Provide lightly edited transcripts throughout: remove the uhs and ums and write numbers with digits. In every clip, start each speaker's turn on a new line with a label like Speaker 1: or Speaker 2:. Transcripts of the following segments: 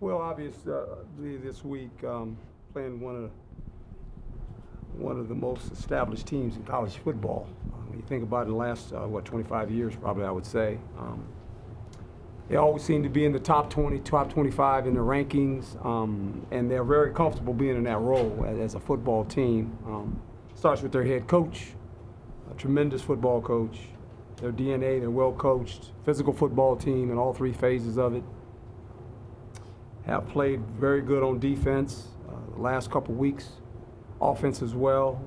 Speaker 1: Well, obviously this week, playing one of the most established teams in college football. When you think about it, in the last 25 years, probably I would say, they always seem to be in the top 20, top 25 in the rankings, and they're very comfortable being in that role as a football team. Starts with their head coach, a tremendous football coach. Their DNA, they're well coached, physical football team in all three phases of it. Have played very good on defense the last couple weeks. Offense as well.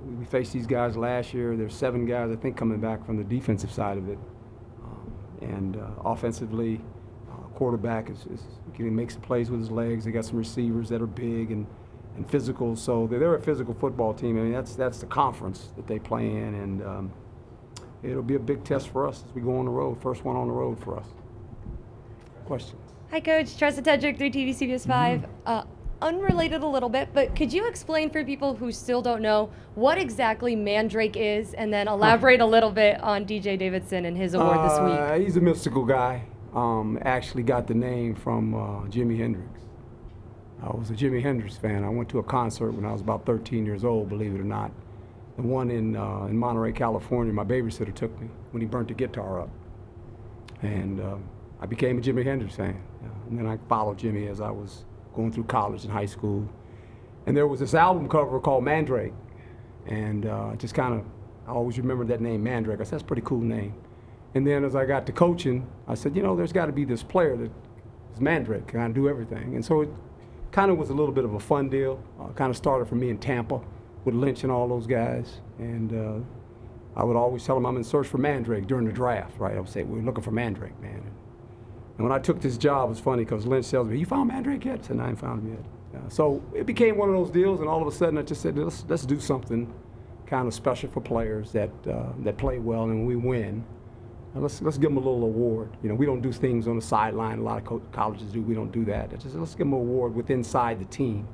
Speaker 1: We faced these guys last year. There's 7 guys, I think, coming back from the defensive side of it. And offensively, quarterback can make some plays with his legs. They got some receivers that are big and physical. So they're a physical football team. I mean, that's the conference that they play in. And it'll be a big test for us as we go on the road. First one on the road for us. Questions?
Speaker 2: Hi, Coach. Tressa Tedrick, 3TV CBS 5. Unrelated a little bit, but could you explain for people who still don't know what exactly Mandrake is, and then elaborate a little bit on DJ Davidson and his award this week?
Speaker 1: He's a mystical guy. Actually got the name from Jimi Hendrix. I was a Jimi Hendrix fan. I went to a concert when I was about 13 years old, believe it or not. The one in Monterey, California, my babysitter took me when he burnt the guitar up. And I became a Jimi Hendrix fan. And then I followed Jimmy as I was going through college and high school. And there was this album cover called Mandrake. And I always remembered that name, Mandrake. I said, that's a pretty cool name. And then as I got to coaching, I said, there's got to be this player that is Mandrake, can do everything. And so it kind of was a little bit of a fun deal. Kind of started for me in Tampa with Lynch and all those guys. And I would always tell them I'm in search for Mandrake during the draft, right? I would say, we're looking for Mandrake, man. And when I took this job, it's funny because Lynch tells me, you found Mandrake yet? I said, no, I ain't found him yet. So it became one of those deals, and all of a sudden I just said, let's do something kind of special for players that play well, and when we win, let's give them a little award. We don't do things on the sideline. A lot of colleges do. We don't do that. Let's give them an award inside the team.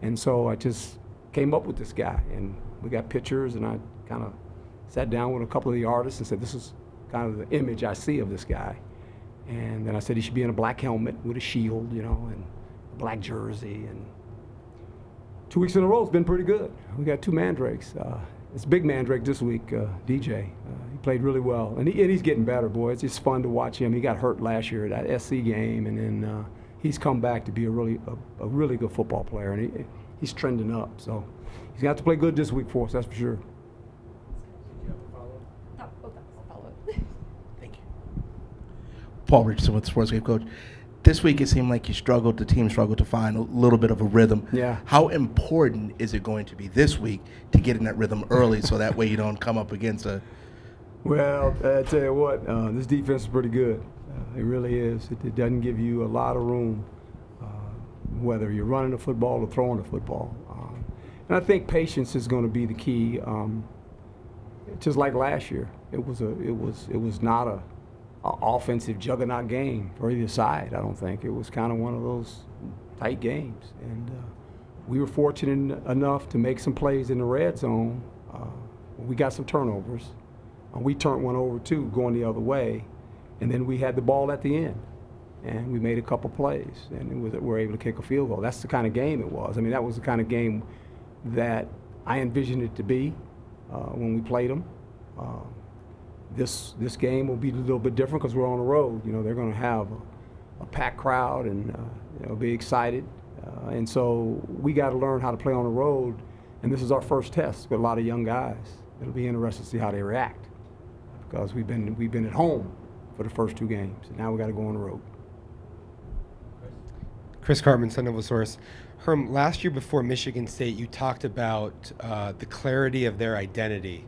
Speaker 1: And so I just came up with this guy, and we got pictures, and I kind of sat down with a couple of the artists and said, this is kind of the image I see of this guy. And then I said he should be in a black helmet with a shield, and a black jersey. And 2 weeks in a row, it's been pretty good. We got 2 Mandrakes. It's big Mandrake this week, DJ. He played really well. And he's getting better, boy. It's just fun to watch him. He got hurt last year at that SC game, and then he's come back to be a really good football player. And he's trending up. So he's got to play good this week for us, that's for sure.
Speaker 3: Paul Richardson with Sportscape Coach. This week it seemed like the team struggled to find a little bit of a rhythm.
Speaker 1: Yeah.
Speaker 3: How important is it going to be this week to get in that rhythm early so that way you don't come up against a...
Speaker 1: Well, I tell you what, this defense is pretty good. It really is. It doesn't give you a lot of room, whether you're running the football or throwing the football. And I think patience is going to be the key. Just like last year, it was not a offensive juggernaut game for either side. I don't think it was kind of one of those tight games, and we were fortunate enough to make some plays in the red zone. We got some turnovers. We turned one over too, going the other way, and then we had the ball at the end, and we made a couple plays, and we were able to kick a field goal. That's the kind of game it was. I mean, that was the kind of game that I envisioned it to be when we played them. This game will be a little bit different because we're on the road. They're going to have a packed crowd and be excited. And so we got to learn how to play on the road. And this is our first test with a lot of young guys. It'll be interesting to see how they react because we've been at home for the first 2 games, and now we got to go on the road.
Speaker 4: Chris Cartman, Sun Devil Source. Herm, last year before Michigan State, you talked about the clarity of their identity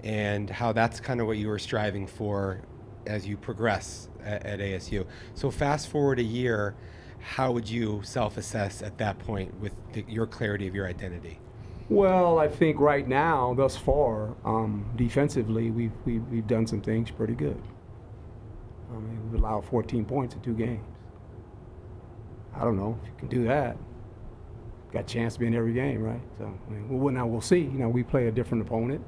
Speaker 4: and how that's kind of what you were striving for as you progress at ASU. So fast forward a year, how would you self-assess at that point with your clarity of your identity?
Speaker 1: Well, I think right now, thus far, defensively, we've done some things pretty good. I mean, we've allowed 14 points in 2 games. I don't know if you can do that. Got a chance to be in every game, right? So, I mean, now we'll see. We play a different opponent.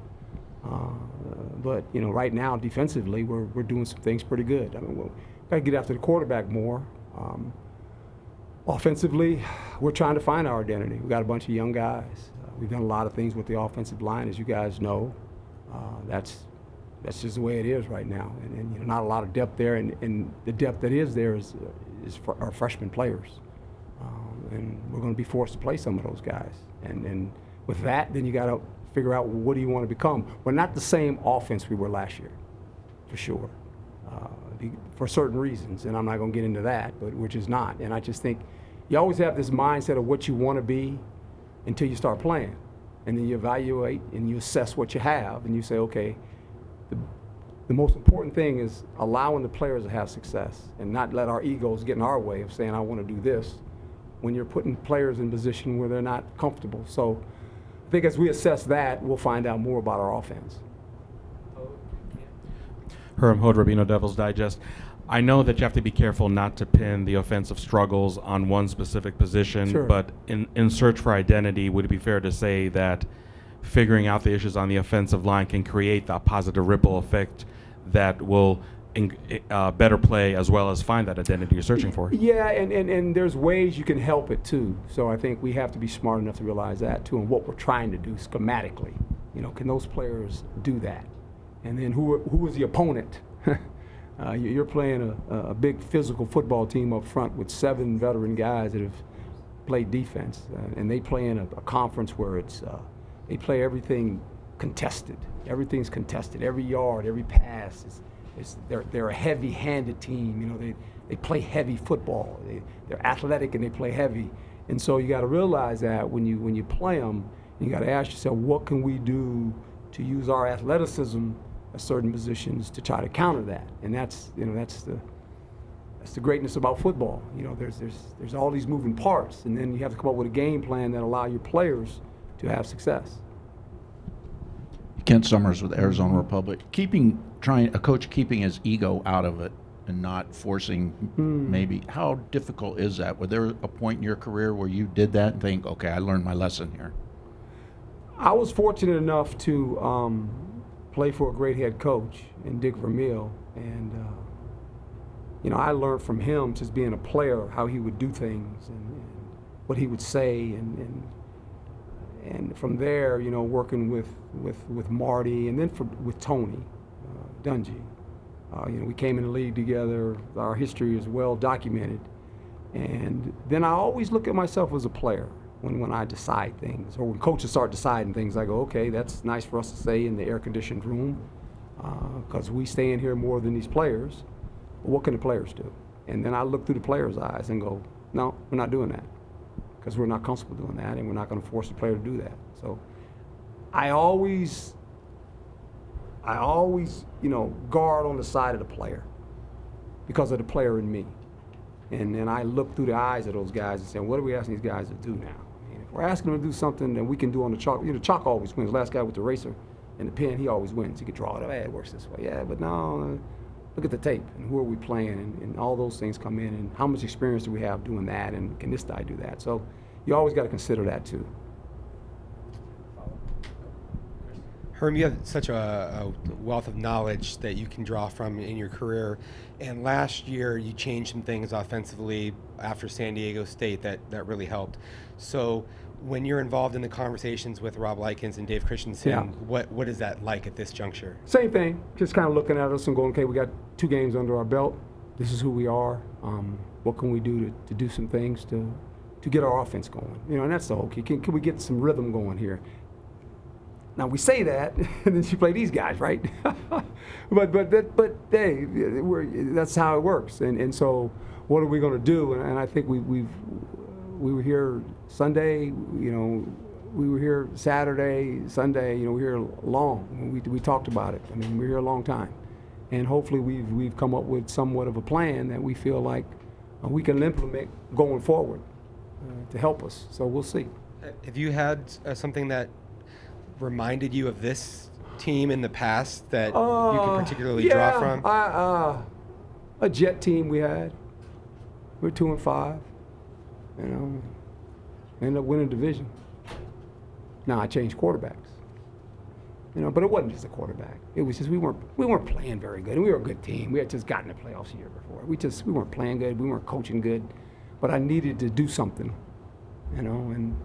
Speaker 1: But right now defensively, we're doing some things pretty good. I mean, we've got to get after the quarterback more. Offensively, we're trying to find our identity. We've got a bunch of young guys. We've done a lot of things with the offensive line, as you guys know. That's just the way it is right now, and you know, not a lot of depth there, and the depth that is there is for our freshman players, and we're going to be forced to play some of those guys. And with that, then you got to figure out, well, what do you want to become? We're not the same offense we were last year, for sure, for certain reasons, and I'm not going to get into that, but we're just not. And I just think you always have this mindset of what you want to be until you start playing, and then you evaluate and you assess what you have, and you say, okay, the most important thing is allowing the players to have success and not let our egos get in our way of saying, I want to do this, when you're putting players in a position where they're not comfortable. So I think as we assess that, we'll find out more about our offense.
Speaker 5: Herm Hode, Rabino Devil's Digest. I know that you have to be careful not to pin the offensive struggles on one specific position,
Speaker 1: Sure.
Speaker 5: but in search for identity, would it be fair to say that figuring out the issues on the offensive line can create that positive ripple effect that will better play as well as find that identity you're searching for?
Speaker 1: Yeah, and there's ways you can help it too. So I think we have to be smart enough to realize that too, and what we're trying to do schematically. You know, can those players do that? And then who is the opponent? You're playing a big physical football team up front with 7 veteran guys that have played defense, and they play in a conference where they play everything contested. Everything's contested. Every yard, every pass they're a heavy-handed team. You know, they play heavy football. They're athletic and they play heavy. And so you got to realize that when you play them, you got to ask yourself, what can we do to use our athleticism at certain positions to try to counter that? And that's the greatness about football. You know, there's all these moving parts, and then you have to come up with a game plan that allow your players to have success.
Speaker 6: Kent Summers with Arizona Republic. A coach keeping his ego out of it and not forcing maybe. How difficult is that? Was there a point in your career where you did that and think, okay, I learned my lesson here?
Speaker 1: I was fortunate enough to play for a great head coach in Dick Vermeil, and you know, I learned from him, just being a player, how he would do things and what he would say, and from there, you know, working with Marty, and then with Tony Dungy. You know, we came in the league together. Our history is well documented, and then I always look at myself as a player when I decide things, or when coaches start deciding things. I go, okay, that's nice for us to say in the air-conditioned room, because we stay in here more than these players. But what can the players do? And then I look through the players' eyes and go, no, we're not doing that, because we're not comfortable doing that, and we're not going to force the player to do that. So I always, you know, guard on the side of the player because of the player in me. And then I look through the eyes of those guys and say, what are we asking these guys to do now? I mean, if we're asking them to do something that we can do on the chalk, you know, chalk always wins. The last guy with the eraser and the pen, he always wins. He can draw it. Hey, it works this way. Yeah, but no, look at the tape and who are we playing, and all those things come in, and how much experience do we have doing that, and can this guy do that? So you always got to consider that too.
Speaker 4: Herm, you have such a wealth of knowledge that you can draw from in your career. And last year, you changed some things offensively after San Diego State that really helped. So when you're involved in the conversations with Rob Likens and Dave Christensen,
Speaker 1: Yeah.
Speaker 4: what is that like at this juncture?
Speaker 1: Same thing, just kind of looking at us and going, okay, we got 2 games under our belt. This is who we are. What can we do to do some things to get our offense going? You know, and that's the whole key. Can we get some rhythm going here? Now we say that, and then you play these guys, right? but hey, that's how it works. And so, what are we going to do? And I think we were here Sunday. You know, we were here Saturday, Sunday. You know, we were here long. We talked about it. I mean, we were here a long time, and hopefully we've come up with somewhat of a plan that we feel like we can implement going forward to help us. So we'll see.
Speaker 4: Have you had something that reminded you of this team in the past that you could particularly draw from?
Speaker 1: A Jet team we had. We're 2-5. You know, ended up winning division. Now I changed quarterbacks. You know, but it wasn't just a quarterback. It was just we weren't playing very good, and we were a good team. We had just gotten the playoffs the year before. We weren't playing good. We weren't coaching good. but I needed to do something, you know, and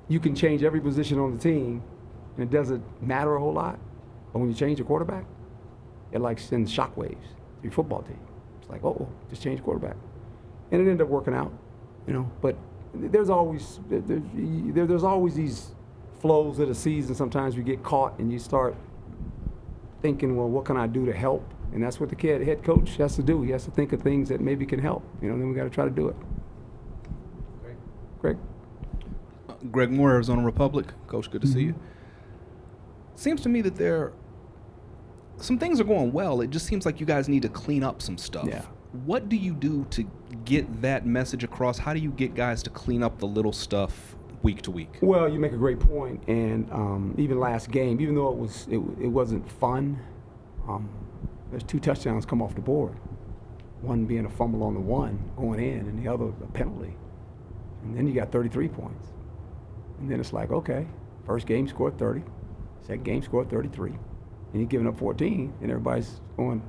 Speaker 1: you can change every position on the team, and it doesn't matter a whole lot. But when you change the quarterback, it like sends shockwaves to your football team. It's like, oh, just change quarterback. And it ended up working out, you know, but there's always these flows of the season. Sometimes you get caught and you start thinking, well, what can I do to help? And that's what the head coach has to do. He has to think of things that maybe can help, you know, and then we got to try to do it. Greg?
Speaker 7: Greg Moore, Arizona Republic. Coach, good to see you. Seems to me that some things are going well. It just seems like you guys need to clean up some stuff.
Speaker 1: Yeah.
Speaker 7: What do you do to get that message across? How do you get guys to clean up the little stuff week to week?
Speaker 1: Well, you make a great point, and even last game, even though it wasn't fun, there's 2 touchdowns come off the board. One being a fumble on the one going in, and the other a penalty. And then you got 33 points. And then it's like, okay, first game scored 30, second game scored 33, and you're giving up 14, and everybody's going,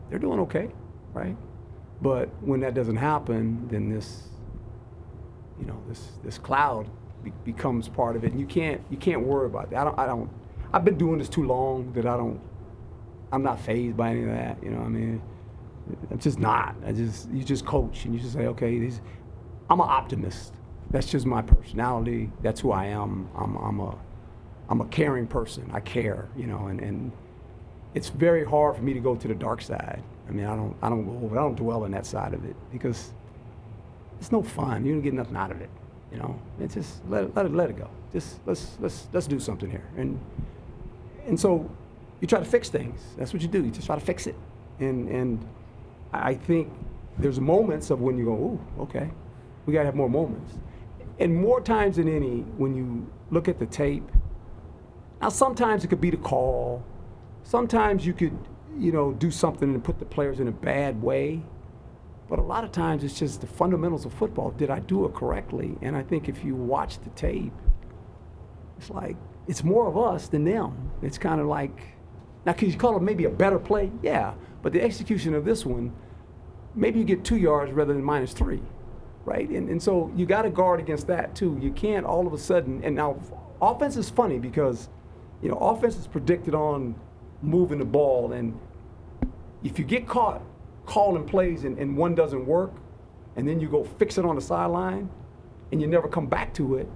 Speaker 1: they're doing okay, right? But when that doesn't happen, then this cloud becomes part of it, and you can't worry about that. I've been doing this too long that I'm not fazed by any of that. You know what I mean? I'm just not. You just coach and you just say, okay, I'm an optimist. That's just my personality. That's who I am. I'm a caring person. I care, you know, and it's very hard for me to go to the dark side. I mean, I don't dwell on that side of it because it's no fun. You don't get nothing out of it, you know. It's just let it go. Just let's do something here. And so you try to fix things. That's what you do. You just try to fix it. And I think there's moments of when you go, ooh, okay, we gotta have more moments. And more times than any, when you look at the tape, now sometimes it could be the call. Sometimes you could, you know, do something and put the players in a bad way. But a lot of times it's just the fundamentals of football. Did I do it correctly? And I think if you watch the tape, it's like, it's more of us than them. It's kind of like, now can you call it maybe a better play? Yeah, but the execution of this one, maybe you get 2 yards rather than -3, right? And so you got to guard against that too. You can't all of a sudden, and now offense is funny because, you know, offense is predicted on moving the ball, and if you get caught calling plays and one doesn't work, and then you go fix it on the sideline, and you never come back to it,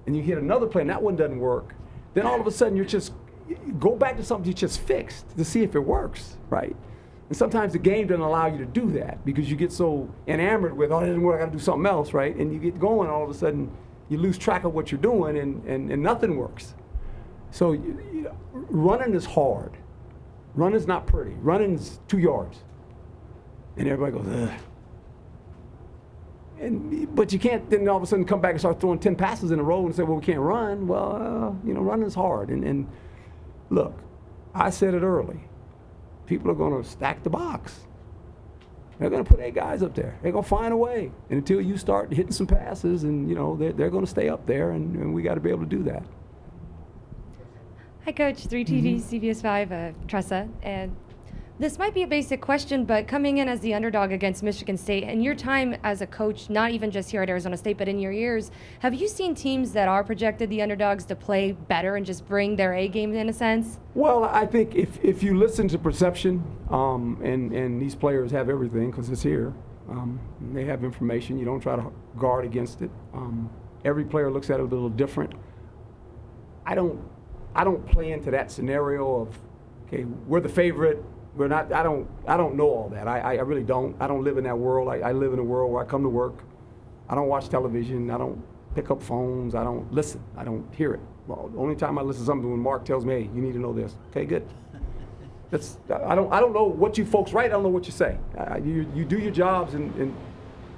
Speaker 1: and you hit another play and that one doesn't work, then all of a sudden you go back to something you just fixed to see if it works, right? And sometimes the game doesn't allow you to do that because you get so enamored with, oh, it didn't work, I got to do something else, right? And you get going, all of a sudden you lose track of what you're doing and nothing works. So running is hard. Running's not pretty. Running's 2 yards. And everybody goes, ugh. But you can't then all of a sudden come back and start throwing 10 passes in a row and say, well, we can't run. Well, you know, running's hard. And look, I said it early. People are going to stack the box. They're going to put 8 guys up there. They're going to find a way. And until you start hitting some passes, and, you know, they're going to stay up there, and we got to be able to do that.
Speaker 2: Hi, Coach. 3TV, CBS 5, Tressa. And this might be a basic question, but coming in as the underdog against Michigan State, and your time as a coach, not even just here at Arizona State, but in your years, have you seen teams that are projected the underdogs to play better and just bring their A game in a sense?
Speaker 1: Well, I think if you listen to perception, and these players have everything because it's here, they have information. You don't try to guard against it. Every player looks at it a little different. I don't play into that scenario of, okay, we're the favorite. We're not. I don't know all that. I really don't. I don't live in that world. I live in a world where I come to work. I don't watch television. I don't pick up phones. I don't listen. I don't hear it. Well, the only time I listen to something when Mark tells me, hey, you need to know this. Okay, good. I don't know what you folks write. I don't know what you say. You do your jobs and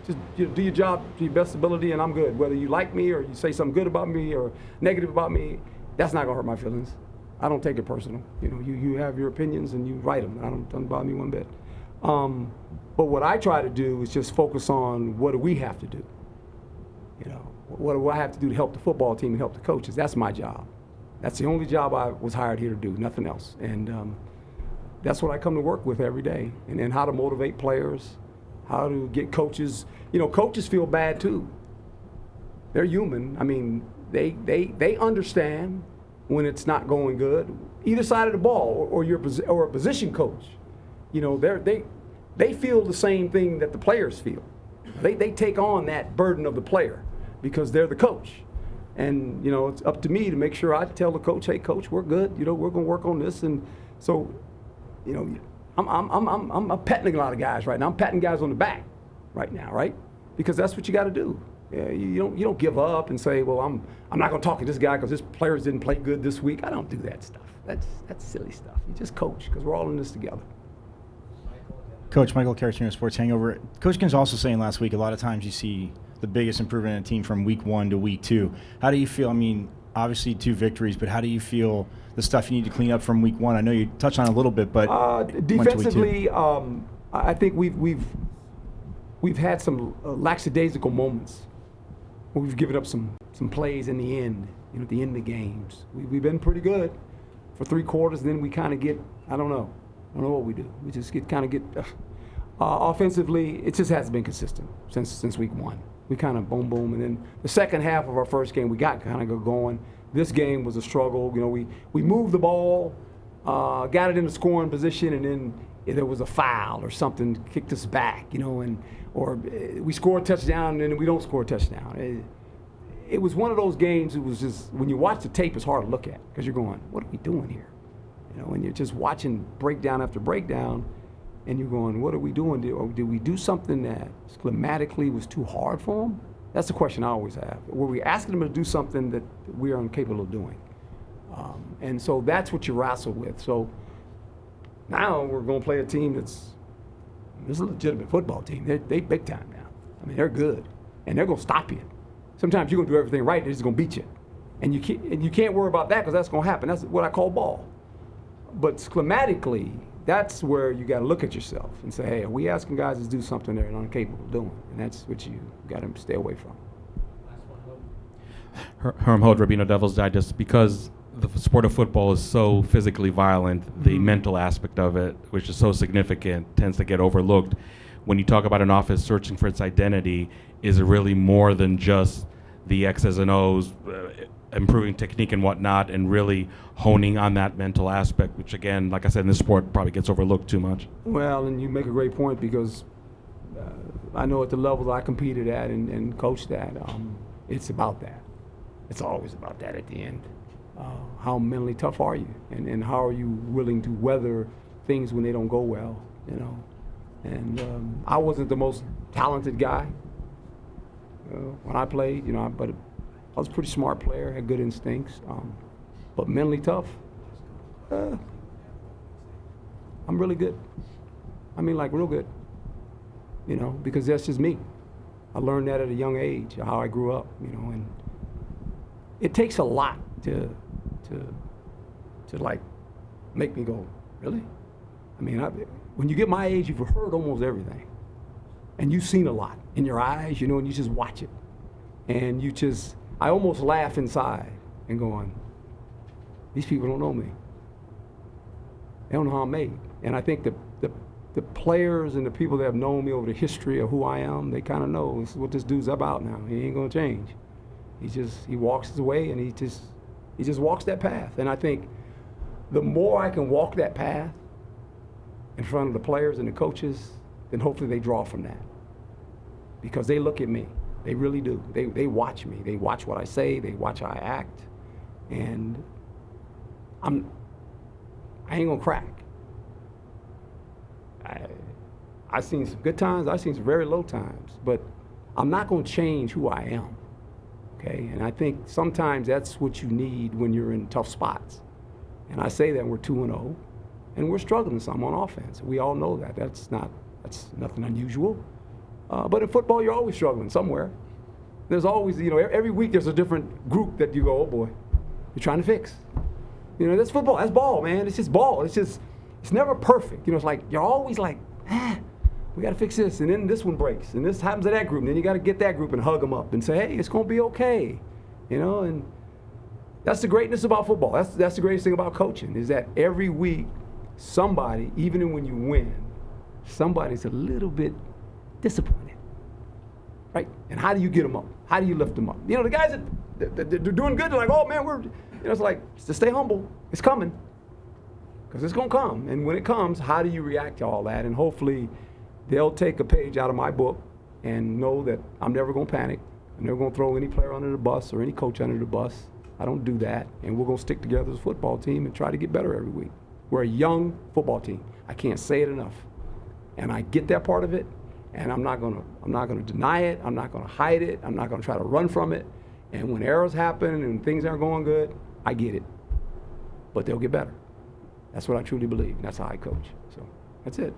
Speaker 1: just do your job to your best ability, and I'm good. Whether you like me or you say something good about me or negative about me, that's not gonna hurt my feelings. I don't take it personal. You know, you have your opinions and you write them. Doesn't bother me one bit. But what I try to do is just focus on what do we have to do. You know, what do I have to do to help the football team and help the coaches? That's my job. That's the only job I was hired here to do, nothing else. And that's what I come to work with every day. And how to motivate players, how to get coaches. Coaches feel bad too. They're human. I mean, they understand when it's not going good, either side of the ball, or a position coach. They feel the same thing that the players feel. They take on that burden of the player because they're the coach. And, it's up to me to make sure I tell the coach, hey, coach, we're good. We're going to work on this. And so, I'm petting a lot of guys right now. I'm patting guys on the back right now, right? Because that's what you got to do. Yeah, you don't give up and say, well, I'm not going to talk to this guy because this players didn't play good this week. I don't do that stuff. That's silly stuff. You just coach because we're all in this together.
Speaker 8: Coach Michael Carrasino, Sports Hangover. Coach Kins also saying last week, a lot of times you see the biggest improvement in a team from week 1 to week 2. How do you feel? I mean, obviously 2 victories, but how do you feel the stuff you need to clean up from week 1? I know you touched on it a little bit, but
Speaker 1: defensively, I think we've had some lackadaisical moments where we've given up some plays in the end, at the end of the games. We've been pretty good for 3 quarters, and then we kind of get, I don't know what we do. We just get offensively, it just hasn't been consistent since week 1. We kind of boom, and then the second half of our first game, we got kind of going. This game was a struggle. We moved the ball, got it in the scoring position, and then there was a foul or something, kicked us back, or we score a touchdown and then we don't score a touchdown. It was one of those games. It was just, when you watch the tape, it's hard to look at because you're going, what are we doing here? And you're just watching breakdown after breakdown, and you're going, what are we doing? Did we do something that schematically was too hard for them? That's the question I always have. Were we asking them to do something that we are incapable of doing? And so that's what you wrestle with. So now we're going to play a team that's a legitimate football team. They big time now. I mean, they're good, and they're going to stop you. Sometimes you're going to do everything right, they're just going to beat you. And you can't worry about that because that's going to happen. That's what I call ball. But schematically, that's where you got to look at yourself and say, hey, are we asking guys to do something they're incapable of doing? And that's what you got to stay away from.
Speaker 5: Herm Holt, Rabino Devil's Digest, because the sport of football is so physically violent, the mental aspect of it, which is so significant, tends to get overlooked. When you talk about an offense searching for its identity, is it really more than just the X's and O's, improving technique and whatnot, and really honing on that mental aspect, which again, like I said, in this sport probably gets overlooked too much?
Speaker 1: Well, and you make a great point because I know at the levels I competed at and coached at, it's about that. It's always about that at the end. How mentally tough are you, and how are you willing to weather things when they don't go well, And I wasn't the most talented guy when I played, but I was a pretty smart player, had good instincts, but mentally tough. I'm really good. I mean, like real good. Because that's just me. I learned that at a young age, how I grew up, and it takes a lot to like make me go, really? I mean, when you get my age, you've heard almost everything, and you've seen a lot in your eyes, and you just watch it, and I almost laugh inside and going, these people don't know me. They don't know how I'm made. And I think the players and the people that have known me over the history of who I am, they kind of know this is what this dude's about now. He ain't gonna change. He walks his way, and he just walks that path. And I think the more I can walk that path in front of the players and the coaches, then hopefully they draw from that. Because they look at me. They really do. They watch me. They watch what I say. They watch how I act. And I ain't gonna crack. I've seen some good times. I've seen some very low times. But I'm not gonna change who I am. Okay? And I think sometimes that's what you need when you're in tough spots. And I say that we're 2-0, and we're struggling some on offense. We all know that. That's nothing unusual. But in football, you're always struggling somewhere. There's always, every week there's a different group that you go, oh boy, you're trying to fix. That's football. That's ball, man. It's just ball. It's never perfect. It's like, you're always like, we got to fix this. And then this one breaks. And this happens to that group. And then you got to get that group and hug them up and say, hey, it's going to be okay. And that's the greatness about football. That's the greatest thing about coaching, is that every week somebody, even when you win, somebody's a little bit disappointed. Right? And how do you get them up? How do you lift them up? You know, the guys that they're doing good, they're like, oh man, it's like, just stay humble. It's coming. Because it's going to come. And when it comes, how do you react to all that? And hopefully they'll take a page out of my book and know that I'm never going to panic. I'm never going to throw any player under the bus or any coach under the bus. I don't do that. And we're going to stick together as a football team and try to get better every week. We're a young football team. I can't say it enough. And I get that part of it. And I'm not gonna deny it. I'm not gonna hide it. I'm not gonna try to run from it. And when errors happen and things aren't going good, I get it. But they'll get better. That's what I truly believe, and that's how I coach. So that's it.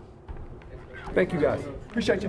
Speaker 1: Thank you guys. Appreciate you.